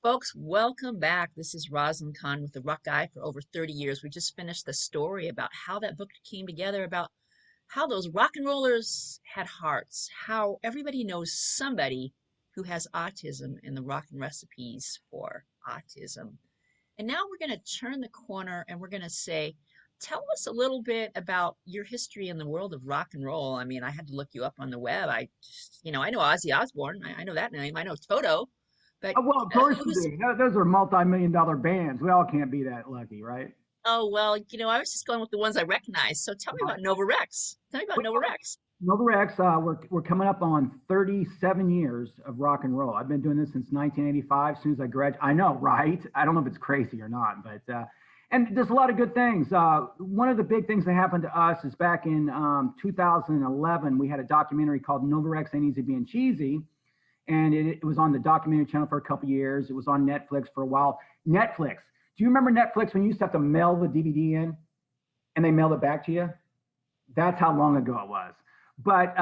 Folks, welcome back. This is Rosalyn Kahn with the Rock Guy for over 30 years. We just finished the story about how that book came together, about how those rock and rollers had hearts, how everybody knows somebody who has autism in the rockin' recipes for autism. And now we're going to turn the corner and we're going to say, tell us a little bit about your history in the world of rock and roll. I mean, I had to look you up on the web. I know Ozzie Osbourne. I know that name. I know Toto, but Well, of course you who's do. Those are multi-million-dollar bands. We all can't be that lucky, right? Oh, well, I was just going with the ones I recognize. So tell me about Nova Rex. Tell me about Nova Rex. Nova X, we're coming up on 37 years of rock and roll. I've been doing this since 1985. As soon as I graduated, I know, right? I don't know if it's crazy or not, but and there's a lot of good things. One of the big things that happened to us is back in 2011, we had a documentary called Nova Rex Ain't Easy Being Cheesy, and it was on the documentary channel for a couple years. It was on Netflix for a while. Netflix. Do you remember Netflix when you used to have to mail the DVD in and they mailed it back to you? That's how long ago it was. But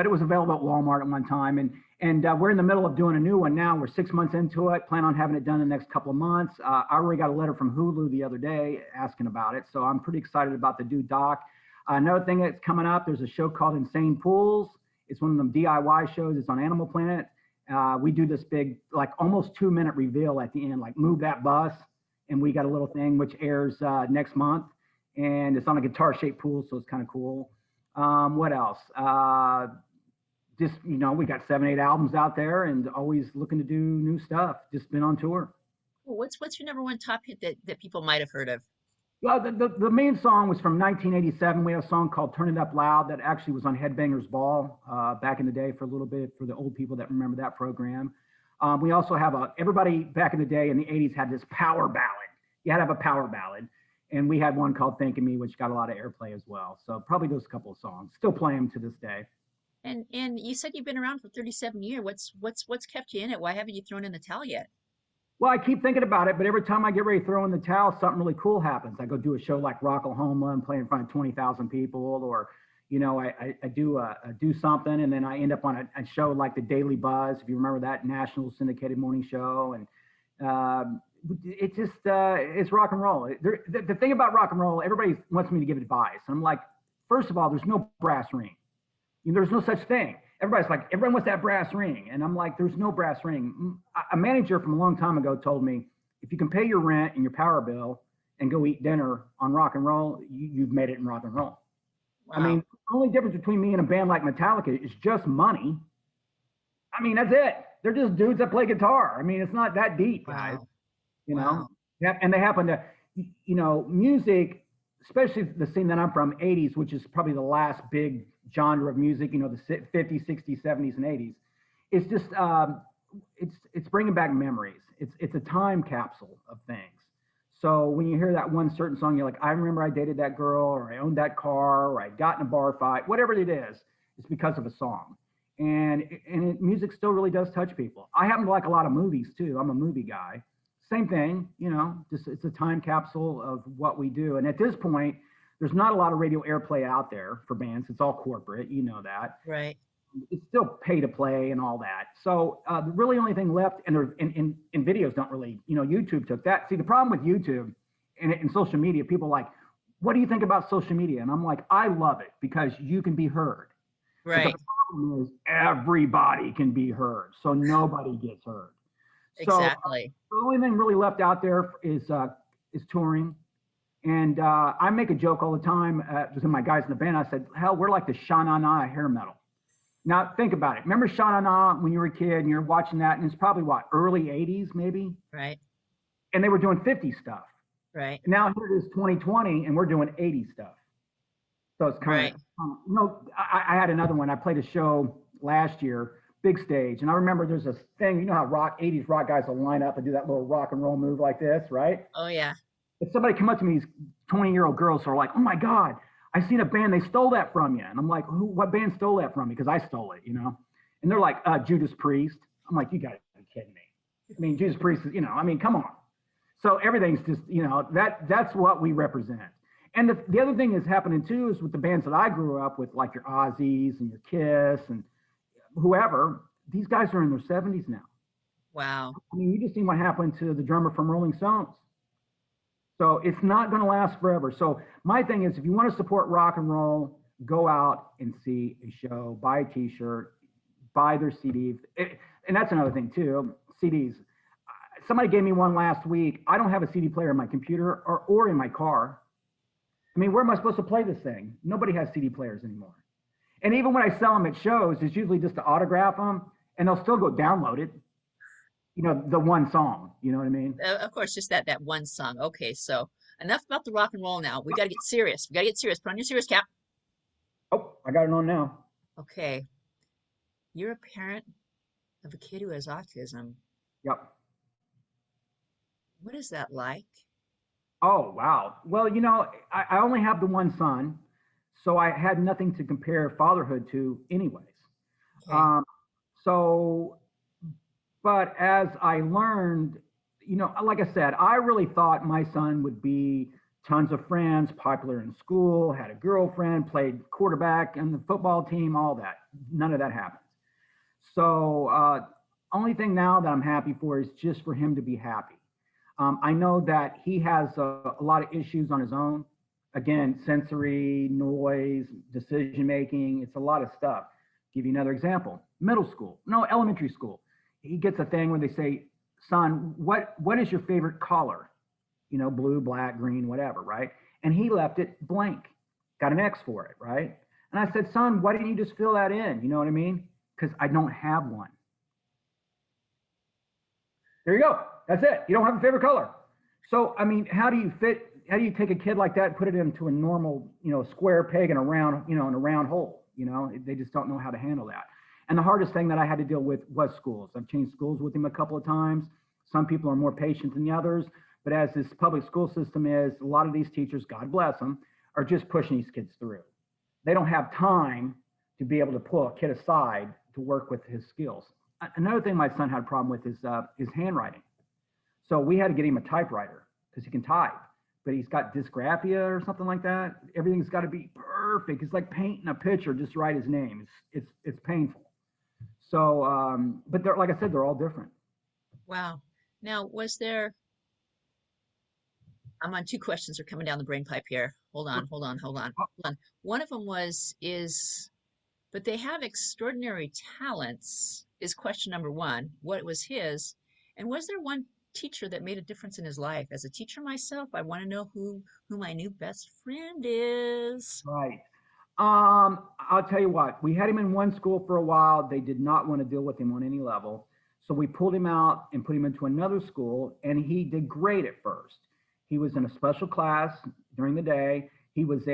it was available at Walmart at one time, and we're in the middle of doing a new one now. We're 6 months into it. Plan on having it done in the next couple of months. I already got a letter from Hulu the other day asking about it, so I'm pretty excited about the new doc. Another thing that's coming up, there's a show called Insane Pools. It's one of them DIY shows. It's on Animal Planet. We do this big, like almost 2-minute reveal at the end, like move that bus, and we got a little thing which airs next month, and it's on a guitar-shaped pool, so it's kind of cool. What else? We got 7, 8 albums out there, and always looking to do new stuff. Just been on tour. Well, what's your number one top hit that people might have heard of? Well, the main song was from 1987. We had a song called Turn It Up Loud that actually was on Headbangers Ball back in the day for a little bit, for the old people that remember that program. We also have everybody back in the day in the 80s had this power ballad. You had to have a power ballad. And we had one called Thanking Me, which got a lot of airplay as well. So probably those couple of songs. Still play them to this day. And you said you've been around for 37 years. What's kept you in it? Why haven't you thrown in the towel yet? Well, I keep thinking about it, but every time I get ready to throw in the towel, something really cool happens. I go do a show like Rocklahoma and play in front of 20,000 people, or I do something, and then I end up on a show like the Daily Buzz, if you remember that national syndicated morning show, and it's rock and roll. The thing about rock and roll, everybody wants me to give advice. I'm like, first of all, there's no brass ring. There's no such thing. Everybody's like, everyone wants that brass ring. And I'm like, there's no brass ring. A manager from a long time ago told me, if you can pay your rent and your power bill and go eat dinner on rock and roll, you've made it in rock and roll. Wow. I mean, the only difference between me and a band like Metallica is just money. I mean, that's it. They're just dudes that play guitar. I mean, it's not that deep, guys. Wow. And they happen to, music, especially the scene that I'm from, 80s, which is probably the last big genre of music, the 50s, 60s, 70s, and 80s. It's just, it's bringing back memories. It's a time capsule of things. So when you hear that one certain song, you're like, I remember I dated that girl, or I owned that car, or I got in a bar fight, whatever it is, it's because of a song. And music still really does touch people. I happen to like a lot of movies too. I'm a movie guy. Same thing, just it's a time capsule of what we do. And at this point, there's not a lot of radio airplay out there for bands. It's all corporate, that. Right. It's still pay to play and all that. So the really only thing left, and videos don't really, YouTube took that. See, the problem with YouTube and social media, people are like, what do you think about social media? And I'm like, I love it because you can be heard. Right. But the problem is everybody can be heard, so nobody gets heard. Exactly. So the only thing really left out there is touring. And I make a joke all the time with my guys in the band. I said, hell, we're like the Sha-Na-Na hair metal. Now, think about it. Remember Sha-Na-Na when you were a kid and you're watching that, and it's probably, early 80s maybe? Right. And they were doing 50 stuff. Right. And now here it is 2020, and we're doing 80 stuff. So it's kind of, I had another one. I played a show last year, big stage. And I remember there's this thing, how 80s rock guys will line up and do that little rock and roll move like this, right? Oh, yeah. If somebody come up to me, these 20-year-old girls are like, oh my God, I seen a band, they stole that from you. And I'm like, what band stole that from me? Because I stole it, And they're like, Judas Priest. I'm like, you gotta be kidding me. I mean, Judas Priest is, come on. So everything's just, that's what we represent. And the other thing that's happening too is with the bands that I grew up with, like your Ozzies and your Kiss and whoever, these guys are in their 70s now. Wow. I mean, you just seen what happened to the drummer from Rolling Stones. So it's not going to last forever. So my thing is, if you want to support rock and roll, go out and see a show, buy a T-shirt, buy their CDs. And that's another thing too. CDs. Somebody gave me one last week. I don't have a CD player in my computer or in my car. I mean, where am I supposed to play this thing? Nobody has CD players anymore. And even when I sell them at shows, it's usually just to autograph them, and they'll still go download it. The one song. You know what I mean? Of course, just that one song. Okay, so enough about the rock and roll now. We got to get serious. We got to get serious. Put on your serious cap. Oh, I got it on now. Okay, you're a parent of a kid who has autism. Yep. What is that like? Oh, wow. Well, I only have the one son, so I had nothing to compare fatherhood to, anyways. Okay. Um, so, but as I learned, like I said, I really thought my son would be tons of friends, popular in school, had a girlfriend, played quarterback on the football team, all that. None of that happened. So, only thing now that I'm happy for is just for him to be happy. I know that he has a lot of issues on his own. Again, sensory, noise, decision making. It's a lot of stuff. Give you another example. Middle school, no, elementary school. He gets a thing where they say, "Son, what is your favorite color? Blue, black, green, whatever, right?" And he left it blank. Got an X for it, right? And I said, "Son, why didn't you just fill that in?" You know what I mean? Because I don't have one. There you go. That's it. You don't have a favorite color. So, I mean, how do you take a kid like that and put it into a normal, square peg in a round, in a round hole? They just don't know how to handle that. And the hardest thing that I had to deal with was schools. I've changed schools with him a couple of times. Some people are more patient than the others. But as this public school system is, a lot of these teachers, God bless them, are just pushing these kids through. They don't have time to be able to pull a kid aside to work with his skills. Another thing my son had a problem with is his handwriting. So we had to get him a typewriter because he can type, but he's got dysgraphia or something like that. Everything's got to be perfect. It's like painting a picture just to write his name. It's painful. So, but they're, like I said, they're all different. Wow. Now, I'm on two questions are coming down the brain pipe here. Hold on. One of them but they have extraordinary talents, is question number one. What was his? And was there one teacher that made a difference in his life? As a teacher myself, I want to know who my new best friend is. Right. I'll tell you what, we had him in one school for a while. They did not want to deal with him on any level. So we pulled him out and put him into another school, and he did great at first. He was in a special class during the day. He was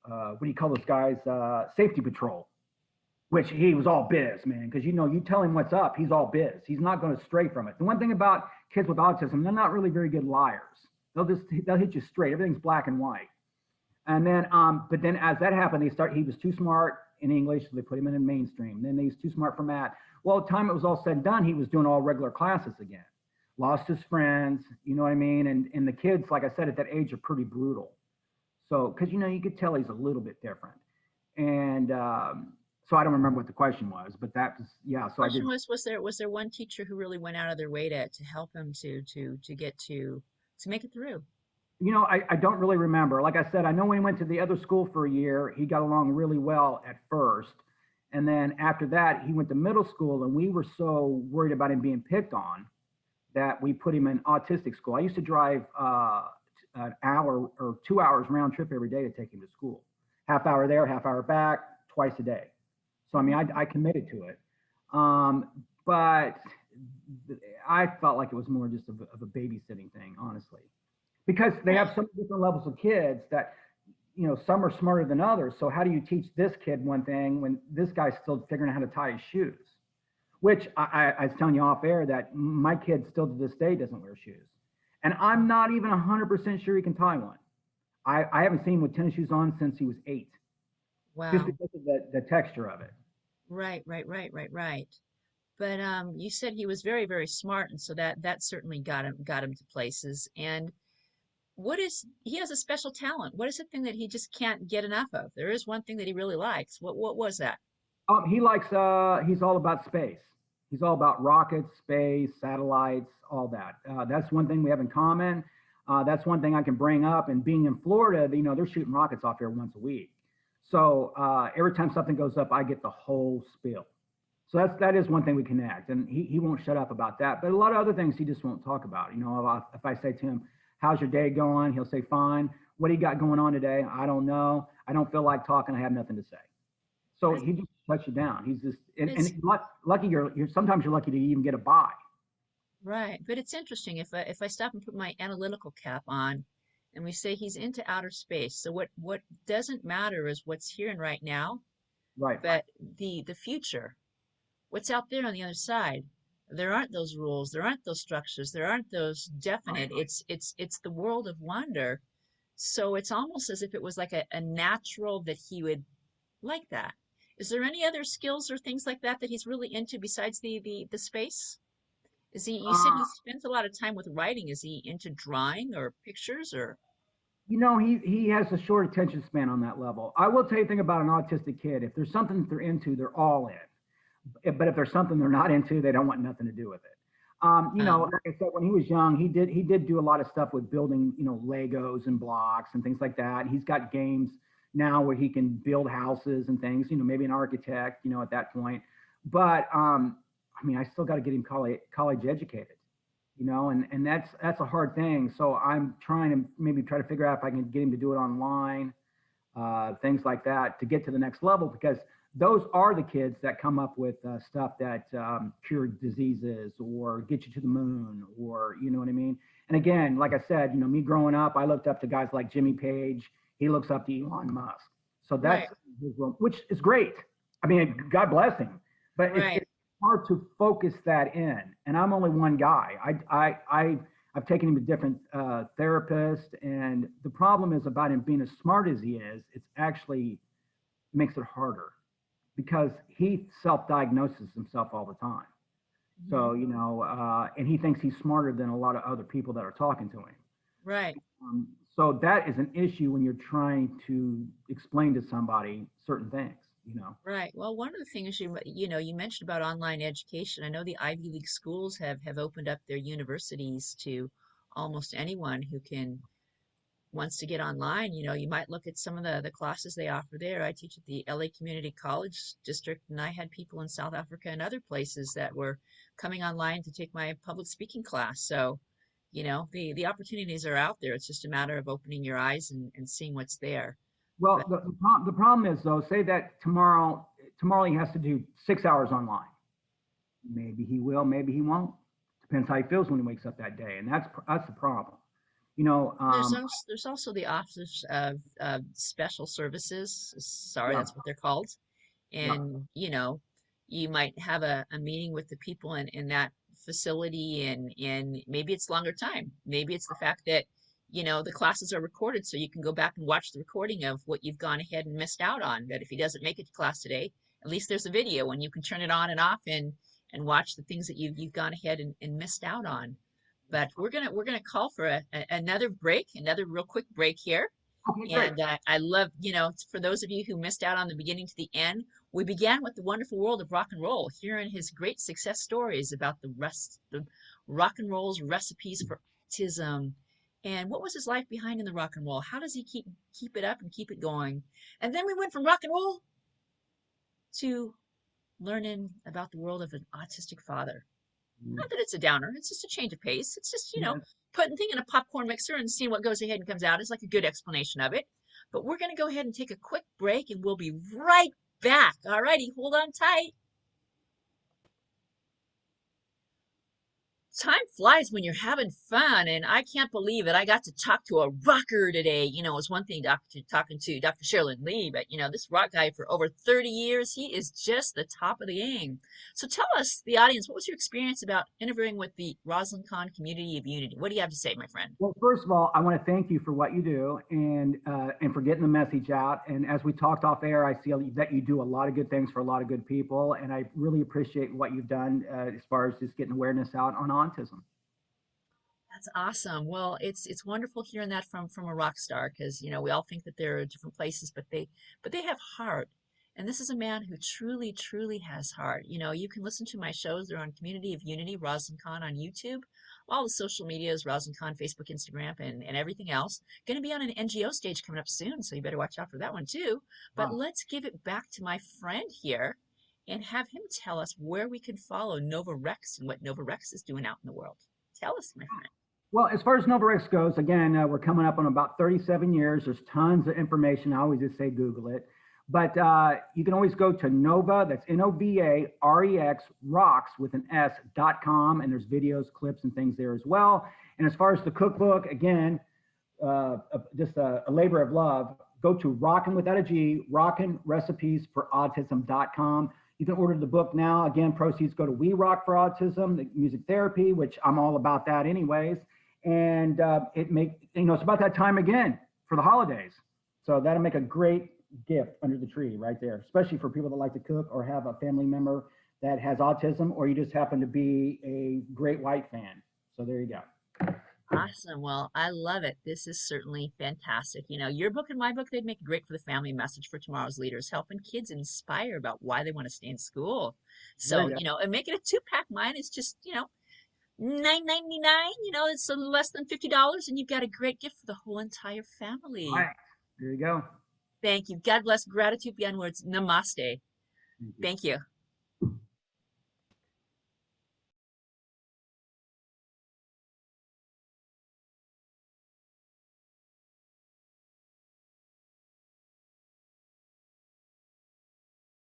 what do you call those guys? Safety patrol, which he was all biz, man. Because you tell him what's up, he's all biz. He's not going to stray from it. The one thing about kids with autism, they're not really very good liars. They'll hit you straight. Everything's black and white. And then, but then as that happened, he was too smart in English, so they put him in mainstream. Then he was too smart for math. Well, the time it was all said and done, he was doing all regular classes again. Lost his friends, you know what I mean? And the kids, like I said, at that age are pretty brutal. So, because you could tell he's a little bit different. And so I don't remember what the question was, but that was, yeah. So I did. Question was there one teacher who really went out of their way to help him to make it through? I don't really remember. Like I said, I know when he went to the other school for a year, he got along really well at first. And then after that, he went to middle school, and we were so worried about him being picked on that we put him in autistic school. I used to drive an hour or 2 hours round trip every day to take him to school. Half hour there, half hour back, twice a day. So, I mean, I committed to it. But I felt like it was more just of a babysitting thing, honestly, because they have so many different levels of kids that, some are smarter than others. So how do you teach this kid one thing when this guy's still figuring out how to tie his shoes? Which I was telling you off air that my kid still to this day doesn't wear shoes. And I'm not even 100% sure he can tie one. I haven't seen him with tennis shoes on since he was 8, just Wow. because of the texture of it. Right. But you said he was very, very smart, and so that certainly got him to places. And he has a special talent. What is the thing that he just can't get enough of? There is one thing that he really likes. What was that? He's all about space. He's all about rockets, space, satellites, all that. That's one thing we have in common. That's one thing I can bring up. And being in Florida, they're shooting rockets off here once a week. So every time something goes up, I get the whole spiel. So that is one thing we connect, and he won't shut up about that. But a lot of other things he just won't talk about. If I say to him, "How's your day going?" He'll say, "Fine." What do you got going on today? I don't know. I don't feel like talking. I have nothing to say. So But he just shuts you down. He's just it's lucky you're sometimes you're lucky to even get a buy. right. But it's interesting if I stop and put my analytical cap on, and we say he's into outer space. So what doesn't matter is what's here and right now, Right. but the future, what's out there on the other side. There aren't those rules. There aren't those structures. There aren't those definite. It's the world of wonder. So it's almost as if it was like a natural that he would like that. Is there any other skills or things like that that he's really into besides the space? Is he, you said he Uh, spends a lot of time with writing. Is he into drawing or pictures or? he has a short attention span on that level. I will tell you a thing about an autistic kid. If there's something that they're into, they're all in. But if there's something they're not into, they don't want nothing to do with it. Oh, Like I said, when he was young, he did do a lot of stuff with building, Legos and blocks and things like that. He's got games now where he can build houses and things. Maybe an architect, at that point. But I mean, I still got to get him college educated. And that's a hard thing. So I'm trying to maybe try to figure out if I can get him to do it online, things like that, to get to the next level, because those are the kids that come up with stuff that cure diseases or get you to the moon, or you know what I mean. And again, like I said, me growing up, I looked up to guys like Jimmy Page. He looks up to Elon Musk. So that's right, which is great. I mean, God bless him, but right. it's hard to focus that in. And I'm only one guy. I've taken him to different therapists, and the problem is about him being as smart as he is. It's actually makes it harder because he self-diagnoses himself all the time. Hmm. So and he thinks he's smarter than a lot of other people that are talking to him. Right. So that is an issue when you're trying to explain to somebody certain things. Right. Well, one of the things you mentioned about online education. I know the Ivy League schools have opened up their universities to almost anyone who can wants to get online. You might look at some of the classes they offer there. I teach at the LA Community College District, and I had people in South Africa and other places that were coming online to take my public speaking class. So, the opportunities are out there. It's just a matter of opening your eyes and seeing what's there. Well, But the problem is, though, say that tomorrow he has to do 6 hours online. Maybe he will, maybe he won't. Depends how he feels when he wakes up that day, and that's the problem. You know, um, there's also the Office of Special Services. Sorry, yeah, that's what they're called. yeah. And you might have a meeting with the people in that facility, and maybe it's longer time. Maybe it's the fact that the classes are recorded, so you can go back and watch the recording of what you've gone ahead and missed out on. But if he doesn't make it to class today, at least there's a video and you can turn it on and off and watch the things that you've gone ahead and missed out on. But we're gonna call for another break, another real quick break here. Okay, great. And I love, for those of you who missed out on the beginning to the end, we began with the wonderful world of rock and roll, hearing his great success stories about the rock and roll's recipes for autism, and what was his life behind in the rock and roll? How does he keep it up and keep it going? And then we went from rock and roll to learning about the world of an autistic father. Not that it's a downer, it's just a change of pace. It's just, Yes. putting thing in a popcorn mixer and seeing what goes ahead and comes out is like a good explanation of it. But we're going to go ahead and take a quick break and we'll be right back. All righty, hold on tight. Time flies when you're having fun, and I can't believe it. I got to talk to a rocker today. It's one thing talking to Dr. Sherilyn Lee, but this rock guy for over 30 years, he is just the top of the game. So tell us, the audience, what was your experience about interviewing with the Rosalyn Kahn community of unity? What do you have to say, my friend? Well, first of all, I want to thank you for what you do, and for getting the message out. And as we talked off air, I see that you do a lot of good things for a lot of good people, and I really appreciate what you've done as far as just getting awareness out on autism. That's awesome. Well, it's wonderful hearing that from a rock star, because we all think that they're different places, but they have heart. And this is a man who truly, truly has heart. You know, you can listen to my shows. They're on Community of Unity, Rosalyn Kahn on YouTube. All the social medias, Rosalyn Kahn, Facebook, Instagram, and everything else. Going to be on an NGO stage coming up soon, so you better watch out for that one too. But Wow. let's give it back to my friend here and have him tell us where we can follow Nova Rex and what Nova Rex is doing out in the world. Tell us, my friend. Well, as far as Novarex goes, again, we're coming up on about 37 years. There's tons of information. I always just say Google it. But you can always go to Nova, that's Novarex, rocks with an S.com, and there's videos, clips, and things there as well. And as far as the cookbook, again, just a labor of love, go to Rockin' without a G, Rockin' Recipes for Autism.com. You can order the book now. Again, proceeds go to We Rock for Autism, the music therapy, which I'm all about that anyways. And it's about that time again for the holidays. So that'll make a great gift under the tree right there, especially for people that like to cook or have a family member that has autism, or you just happen to be a Great White fan. So there you go. Awesome. Well, I love it. This is certainly fantastic. You know, your book and my book, they'd make great for the family message for tomorrow's leaders, helping kids inspire about why they want to stay in school. There So, you go. and make it a two-pack. Mine is just, $9.99. It's a less than $50, and you've got a great gift for the whole entire All family. right. There you go. Thank you. God bless. Gratitude beyond words. Namaste. Thank you. Thank you.